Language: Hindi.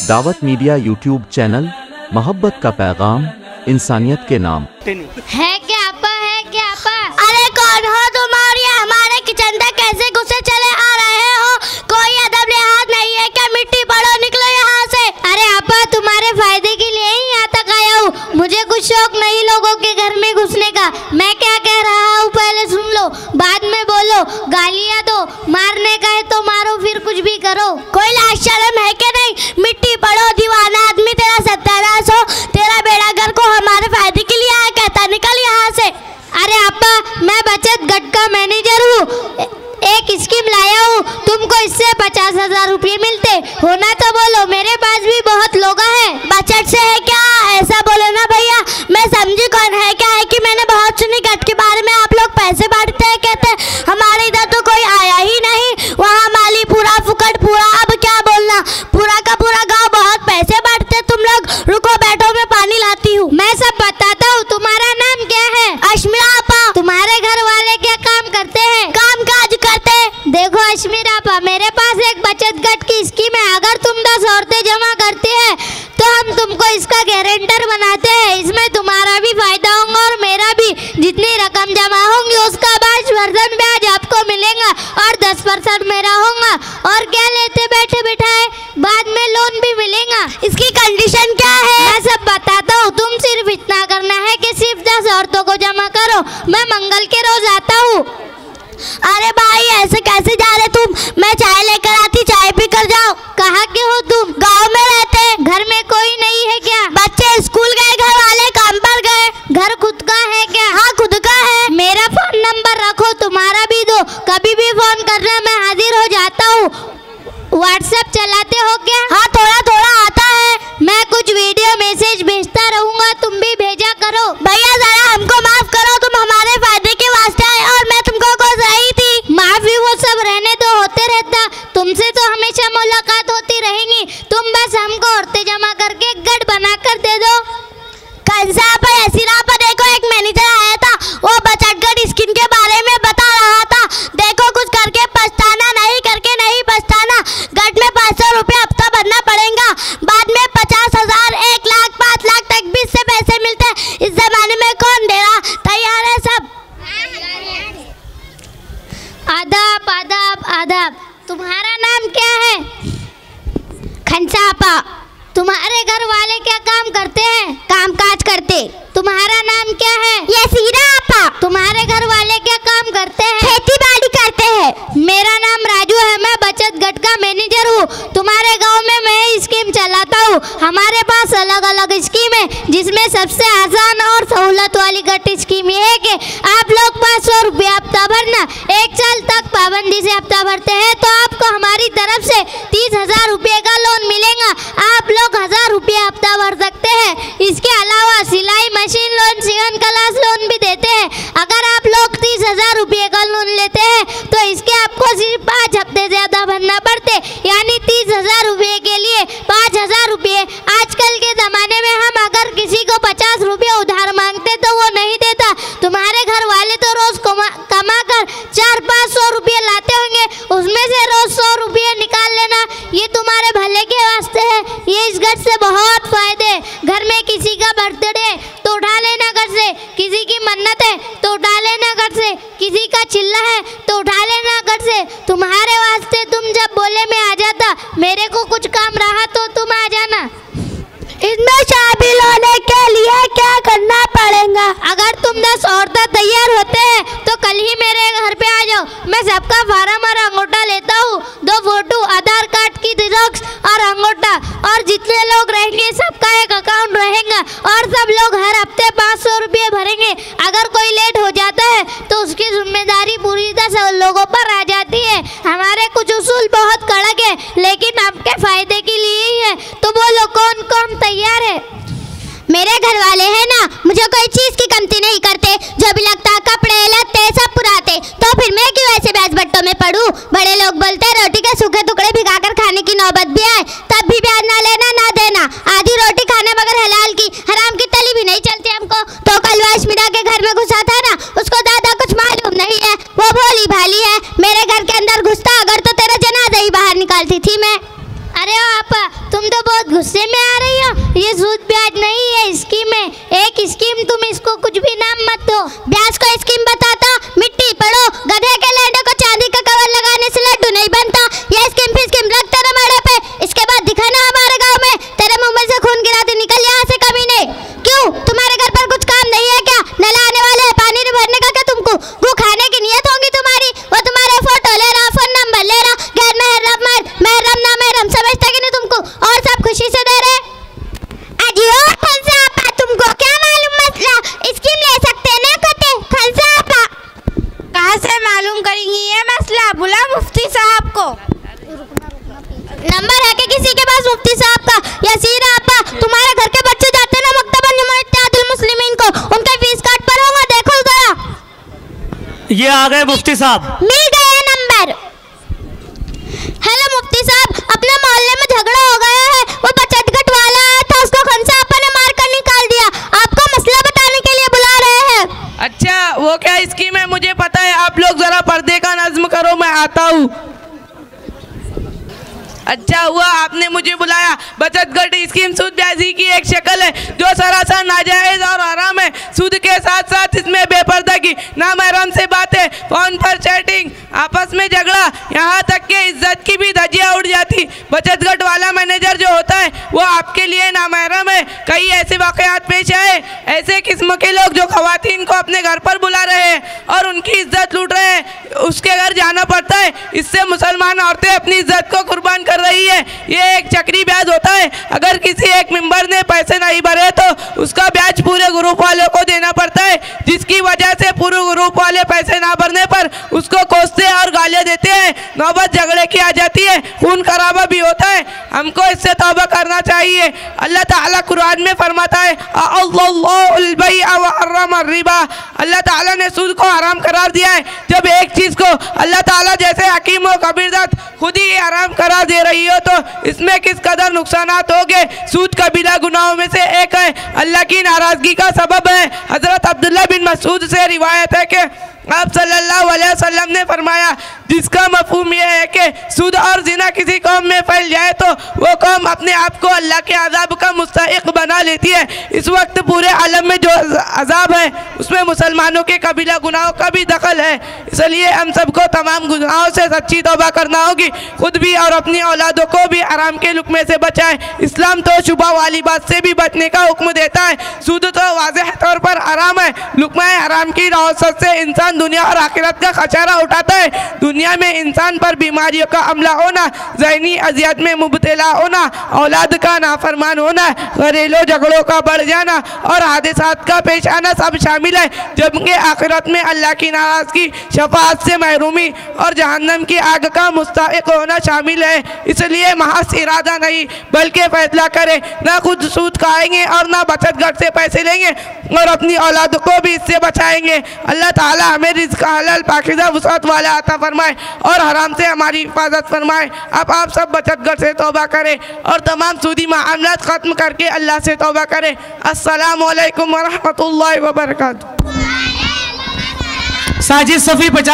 दावत मीडिया यूट्यूब चैनल, मोहब्बत का पैगाम, इंसानियत के नाम। है क्या आपा, है क्या आपा? अरे कौन हो तुम और ये हमारे किचन तक कैसे घुसे चले आ रहे हो? कोई अदब लिहाज नहीं है क्या? मिट्टी पड़ो, निकलो यहाँ से। अरे आपा तुम्हारे फायदे के लिए ही यहाँ तक आया हूँ, मुझे कुछ शौक नहीं लोगों के घर में घुसने का। मैं क्या कह रहा हूँ पहले सुन लो, बाद में बोलो। गालियाँ दो, मारने का है तो मारो, फिर कुछ भी करो। कोई लाज शर्म है क्या नहीं? मिट्टी पड़ो, दीवाना आदमी तेरा सत्यानाश हो। तेरा बेड़ा घर को हमारे फायदे के लिए आया कहता, निकल यहाँ से। अरे आपा मैं बचत गट का मैनेजर हूँ, एक स्कीम लाया हूँ, तुमको इससे 50,000 रुपये मिलते। होना तो बोलो, मेरे पास भी बहुत लोग हैं। बचत से है क्या? ऐसा बोलो ना भैया, मैं समझी कौन है क्या है कि मैंने बहुत सुनी गट के बारे में। आप लोग पैसे बांटते हैं कहते हैं, हमारे इधर तो कोई आया ही नहीं। वहाँ माली पूरा फुकट पूरा, अब क्या बोलना, पूरा का पूरा गाँव बहुत पैसे बांटते तुम लोग। रुको बैठो, मैं पानी लाती हूँ। मैं सब बताता हूँ। तुम्हारा नाम क्या है? अश्मीरा आपा। तुम्हारे घर वाले क्या काम करते हैं? काम काज करते। देखो अश्मीरा आपा, मेरे पास एक बचत गट की स्कीम है। अगर तुम 10 औरतें जमा करती है तो हम तुमको इसका गारंटर बनाते हैं। इसमें तुम्हारा भी फायदा होगा और मेरा भी। जितनी रकम जमा होंगी उसका 5% ब्याज आपको मिलेगा और 10% मेरा होगा। और क्या लेते बैठे बिठाए, बाद में लोन भी मिलेगा। इसकी कंडीशन क्या है मैं सब बताता हूँ। तुम सिर्फ इतना करना है कि सिर्फ 10 औरतों को जमा करो। मैं मंगल के रोज आता हूँ। अरे भाई ऐसे कैसे जा रहे तुम? मैं चाय लेकर आती, चाय पी कर जाओ। कहाँ के हो तुम? गांव में रहते हैं। घर में कोई नहीं है क्या? बच्चे स्कूल गए, घर वाले काम पर गए। घर खुद का है क्या? हाँ खुद का है। मेरा फोन नंबर रखो, तुम्हारा भी दो, कभी भी फोन करना, मैं हाजिर हो जाता हूँ। व्हाट्सएप चलाते हो क्या? हाँ थोड़ा थोड़ा आता है। मैं कुछ वीडियो मैसेज भेजता रहूंगा, तुम भी भेजा करो। भैया जरा हमको माफ करो, तुम हमारे फायदे के वास्ते आए और मैं तुमको कोस रही थी। माफी वो सब रहने तो होते रहता, तुमसे तो हमेशा मुलाकात होती रहेंगी। तुम बस हमको औरतें जमा करके गढ़ बना कर दे दो। कंसा पर ऐसी राह पर देखो, एक मैनेजर आया था, वो बचत गट स्कीम के बारे में बता रहा था। देखो कुछ करके पछताना नहीं, करके नहीं पछताना। गट में 500 रुपये हफ्ता भरना पड़ेगा, बाद में 50,000, 1 लाख, 5 लाख तक भी इससे पैसे मिलते हैं। इस जमाने में कौन दे रहा? तैयार है सब? आदाब आदाब आदाब। तुम्हारा नाम क्या है? खनसापा। तुम्हारे घर वाले क्या काम करते हैं? काम काज करते। तुम्हारा नाम क्या है? यसीरा आपा। तुम्हारे घर वाले क्या काम करते हैं? खेती बाड़ी करते हैं। मेरा नाम राजू है, मैं बचत गट का मैनेजर हूँ। तुम्हारे गांव में मैं स्कीम चलाता हूँ। हमारे पास अलग अलग स्कीम है, जिसमें सबसे आसान और सहूलत वाली गट स्कीम ये है कि आप लोग 500 रुपये हफ्ता भरना। 1 साल तक पाबंदी से हफ्ता भरते हैं तो आपको हमारी तरफ से 30,000 रुपये का लोन मिलेगा। आप लोग 1,000 रुपये हफ्ता भर सकते हैं। इसके अलावा सिलाई machine loan, Sivan class loan भी देते हैं। अगर आप लोग 30,000 रुपये का लोन लेते हैं तो इसके आपको सिर्फ 5 हफ्ते ज्यादा भरना पड़ते, यानी 30,000 रुपये के लिए 5,000 रुपये। आजकल के ज़माने में हम अगर किसी को 50 रुपये उधार मांगते तो वो नहीं देता। तुम्हारे घर वाले तो रोज कमा कर 400-500 रुपये लाते होंगे, उसमें से रोज 100 रुपये निकाल लेना। ये तुम्हारे भले के वास्ते है। ये इस गट से बहुत फायदे। घर में किसी का बर्थडे तो उठा लेना घर से, किसी की मन्नत है तो उठा लेना घर से, किसी का चिल्ला है तो उठा लेना घर से। तुम्हारे वास्ते तुम जब बोले मैं आ जाता, मेरे को कुछ काम रहा तो तुम आ जाना। इसमें शामिल होने के लिए क्या करना पड़ेगा? अगर तुम 10 औरतें तैयार होते हैं तो कल ही मेरे घर पे आ जाओ। मैं सबका फार्म और अंगूठा लेता हूँ, 2 फोटो, आधार कार्ड की जेरॉक्स और अंगूठा। और जितने लोग रहेंगे सबका एक अकाउंट रहेगा और सब लोग हर हफ्ते 500 रुपये भरेंगे। अगर कोई लेट हो जाता है तो उसकी जिम्मेदारी पूरी तरह लोगों पर आ जाती है। हमारे कुछ उसूल बहुत कड़क है, लेकिन आपके फायदे के लिए ही है। तो बोलो कौन कौन तैयार है? मेरे घर वाले हैं ना, मुझे कोई चीज की कमती नहीं करते। जो भी लगता कपड़े लत्ते सब पुराते, तो फिर मैं क्यों ऐसे ब्याज बट्टों में पढ़ूं? बड़े लोग बोलते हैं रोटी के सूखे टुकड़े भिगाकर खाने की नौबत भी आए तब भी ब्याज ना लेना ना देना। आधी रोटी खाने मगर हलाल की, हराम की तली भी नहीं चलती हमको। तो कल अश्मीरा के घर में घुसा था ना, उसको ज्यादा कुछ मालूम नहीं है, वो भोली भाली है। मेरे घर के अंदर घुसता अगर तो तेरा जनाजा ही बाहर निकालती थी मैं। अरे अरे आपा, तुम तो बहुत गुस्से में आ रही हो। ये सूद ब्याज नहीं है, स्कीम है। एक स्कीम, तुम इसको कुछ भी नाम मत दो। ब्याज को स्कीम बताता, मिट्टी पड़ो, गधे के लैंडे को चांदी का कवर लगाने से लड्डू नहीं बनता। ये स्कीम फिर रख तेरे मेड़े पे, इसके बाद दिखाना हमारे गाँव में। तेरे मुंह में से खून गिराते निकल यहाँ से कमीने। क्यों, तुम्हारे घर पर कुछ काम नहीं है क्या? नल आने वाले हैं, पानी नहीं भरने का क्या तुमको? वो खाने की नियत होगी तुम्हारी। वो तुम्हारे फोटो ले रहा, फोन नंबर ले रहा, गैर महरम ना महरम समझता कि नहीं तुमको? और सब खुशी से दे रहे। अजियो खलसा आपा, तुमको क्या मालूम मसला? स्कीम ले सकते ना कते खलसा आपा? कहाँ से मालूम करेंगी ये मसला? बुला मुफ्ती साहब को। नंबर है कि किसी के पास मुफ्ती साहब का? यासीर आपा, तुम्हारे घर के बच्चे जाते ना मक्तबा इत्तेहादुल मुस्लिमीन को, उनके फीस कार्ड पर होगा, देखो जरा। ये आ गए मुफ्ती साहब। मिल गया नंबर। हेलो मुफ्ती साहब, अपने मोहल्ले में झगड़ा हो गया है। वो बचत गट वाला आया था, उसको खनसा आपा ने मार कर निकाल दिया। आपको मसला बताने के लिए बुला रहे हैं। अच्छा, वो क्या स्कीम है मुझे पता है। आप लोग जरा पर्दे का नज्म करो, मैं आता हूँ। अच्छा हुआ आपने मुझे बुलाया। बचत गट स्कीम सूद ब्याजी की एक शक्ल है जो सरासर नाजायज और हराम है। सूद के साथ साथ इसमें बेपर्दगी, नामहरम से बातें, फोन पर चैटिंग, आपस में झगड़ा, यहाँ तक कि इज्जत की भी धज्जियाँ उड़ जाती। बचत गट वाला मैनेजर जो होता है वो आपके लिए नामहरम है। कई ऐसे वाक़यात पेश आए, ऐसे किस्म के लोग जो खवातीन को अपने घर पर बुला रहे हैं और उनकी इज्जत लूट रहे हैं, उसके घर जाना पड़ता है। इससे मुसलमान औरतें अपनी इज्जत को कुर्बान कर रही है। ये एक चक्री ब्याज होता है। अगर किसी एक मेंबर ने पैसे नहीं भरे तो उसका ब्याज पूरे ग्रुप वालों को देना पड़ता है, जिसकी वजह से पूरे ग्रुप वाले पैसे ना भरने पर उसको कोसते और गालियां देते हैं। नौबत झगड़े की आ जाती है, खून खराबा भी होता है। हमको इससे तौबा करना चाहिए। अल्लाह ताला कुरान में फरमाता है, अल्लाह ताला ने सूद को हराम करार दिया है। जब एक चीज को अल्लाह ताला जैसे हकीम व कबीरदात खुद ही हराम करार दे रही हो तो इसमें किस कदर नुकसानात होंगे। सूद कबीरा गुनाहों में से एक है, अल्लाह की नाराजगी का सबब है। हजरत अब्दुल्ला बिन मसूद से रिवायत है कि आप सल्लल्लाहु अलैहि वसल्लम ने फरमाया, जिसका मफहूम यह है कि सूद और जिना किसी कौम में फैल जाए तो वो कौम अपने आप को अल्लाह के अजाब का मुस्तहिक बना लेती है। इस वक्त पूरे आलम में जो अजाब है उसमें मुसलमानों के कबीला गुनाहों का भी दखल है। इसलिए हम सबको तमाम गुनाहों से सच्ची तौबा करना होगी। खुद भी और अपनी औलादों को भी हराम के लुक़मे से बचाएं। इस्लाम तो शुबा वाली बात से भी बचने का हुक्म देता है। सूद तो वाज़ेह तौर पर हराम है। लुक़मा हराम की रौसत से इंसान दुनिया और आखिरत का खचारा उठाता है। दुनिया में इंसान पर बीमारियों का हमला होना, ज़हनी अजियत में मुब्तला होना, औलाद का नाफरमान होना, घरेलू झगड़ों का बढ़ जाना और हादिसात का पेश आना सब शामिल है। जबकि आखिरत में अल्लाह की नाराज़गी, शफाअत से महरूमी और जहन्नम की आग का मुस्तहिक होना शामिल है। इसलिए महज इरादा नहीं बल्कि फैसला करें, ना खुद सूद खाएंगे और ना बचत घर से पैसे लेंगे और अपनी औलाद को भी इससे बचाएंगे। अल्लाह ताला हमें रिज़्क़ हलाल पाकीज़ा वुसअत वाला अता फरमाए और हराम से हमारी हिफाजत फरमाए। अब आप सब बचत घर से तौबा करें और तमाम सूदी मामलात ख़त्म करके अल्लाह से तौबा करें। अस्सलामु अलैकुम व रहमतुल्लाहि व बरकातुहू। साजिद सफ़ी 50